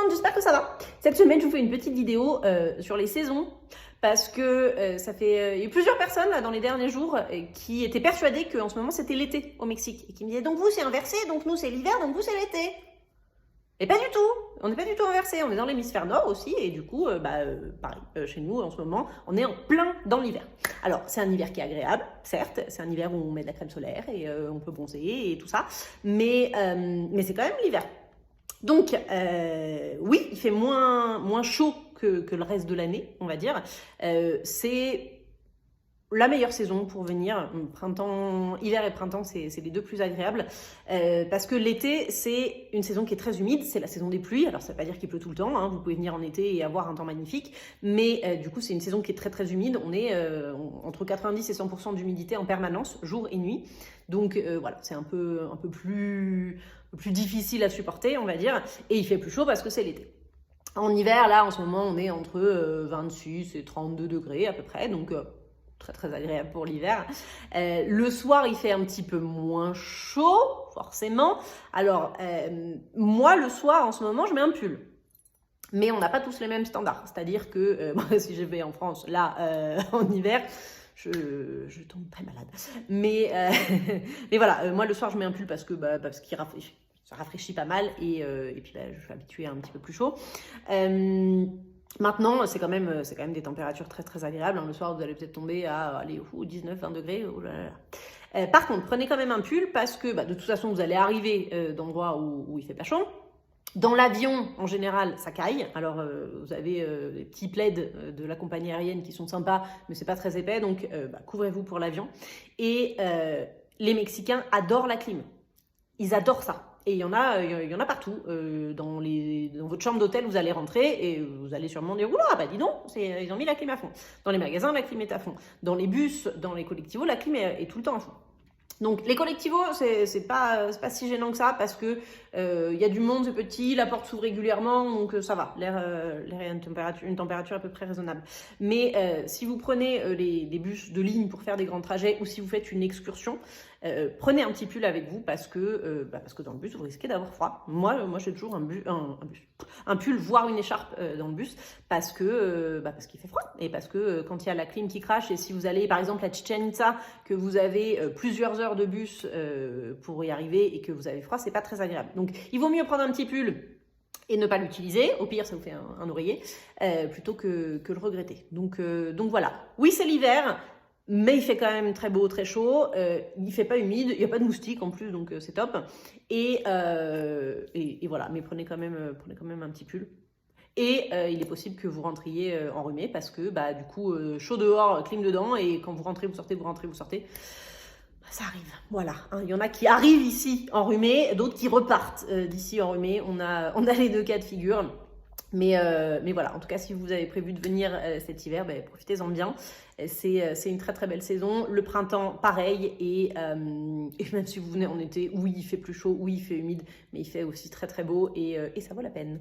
monde, j'espère que ça va. Cette semaine, je vous fais une petite vidéo sur les saisons parce que il y a eu plusieurs personnes là, dans les derniers jours qui étaient persuadées qu'en ce moment c'était l'été au Mexique et qui me disaient donc vous c'est inversé, donc nous c'est l'hiver, donc vous c'est l'été. Et pas du tout, on n'est pas du tout inversé, on est dans l'hémisphère nord aussi et du coup, pareil, chez nous en ce moment, on est en plein dans l'hiver. Alors c'est un hiver qui est agréable, certes, c'est un hiver où on met de la crème solaire et on peut bronzer et tout ça, mais c'est quand même l'hiver. Donc, oui, il fait moins chaud que le reste de l'année, on va dire. C'est la meilleure saison pour venir. Hiver et printemps, c'est les deux plus agréables. Parce que l'été, c'est une saison qui est très humide. C'est la saison des pluies. Alors, ça ne veut pas dire qu'il pleut tout le temps. Hein. Vous pouvez venir en été et avoir un temps magnifique. Mais du coup, c'est une saison qui est très, très humide. On est entre 90 et 100% d'humidité en permanence, jour et nuit. Donc, voilà, c'est un peu plus difficile à supporter, on va dire. Et il fait plus chaud parce que c'est l'été. En hiver, là, en ce moment, on est entre 26 et 32 degrés à peu près. Donc, très très agréable pour l'hiver. Le soir, il fait un petit peu moins chaud, forcément. Alors, moi, le soir, en ce moment, je mets un pull. Mais on n'a pas tous les mêmes standards. C'est-à-dire que moi, si je vais en France, là, en hiver, je tombe très malade. Mais voilà, moi, le soir, je mets un pull parce qu'il rafraîchit. Ça rafraîchit pas mal et puis je suis habituée à un petit peu plus chaud. Maintenant, c'est quand même des températures très très agréables. Hein. Le soir, vous allez peut-être tomber à 19-20 degrés. Oh là là. Par contre, prenez quand même un pull parce que de toute façon, vous allez arriver d'endroits où il fait pas chaud. Dans l'avion, en général, ça caille. Alors, vous avez des petits plaids de la compagnie aérienne qui sont sympas, mais c'est pas très épais, donc couvrez-vous pour l'avion. Et les Mexicains adorent la clim. Ils adorent ça. Et il y en a partout. Dans votre chambre d'hôtel, vous allez rentrer et vous allez sûrement dire « Oula, dis donc, ils ont mis la clim à fond. » Dans les magasins, la clim est à fond. Dans les bus, dans les collectivos, la clim est tout le temps à fond. Donc les collectivos, c'est pas si gênant que ça parce que y a du monde, c'est petit, la porte s'ouvre régulièrement, donc ça va. L'air a une température à peu près raisonnable. Mais si vous prenez des bus de ligne pour faire des grands trajets ou si vous faites une excursion, prenez un petit pull avec vous parce que dans le bus vous risquez d'avoir froid. Moi j'ai toujours un pull voire une écharpe dans le bus parce qu'il fait froid et parce que quand il y a la clim qui crache et si vous allez par exemple à Chichén Itzá que vous avez plusieurs heures de bus pour y arriver et que vous avez froid, c'est pas très agréable. Donc il vaut mieux prendre un petit pull et ne pas l'utiliser, au pire ça vous fait un oreiller, plutôt que le regretter. Donc voilà, oui c'est l'hiver, mais il fait quand même très beau, très chaud, il fait pas humide, il n'y a pas de moustiques en plus, donc c'est top. Et voilà, mais prenez quand même un petit pull. Et il est possible que vous rentriez enrhumé parce que du coup chaud dehors, clim dedans, et quand vous rentrez, vous sortez, vous rentrez, vous sortez. Ça arrive, voilà. Il y en a qui arrivent ici enrhumés, d'autres qui repartent d'ici enrhumés. On a les deux cas de figure. Mais voilà, en tout cas, si vous avez prévu de venir cet hiver, profitez-en bien. C'est une très très belle saison. Le printemps, pareil. Et même si vous venez en été, oui, il fait plus chaud, oui, il fait humide, mais il fait aussi très très beau et ça vaut la peine.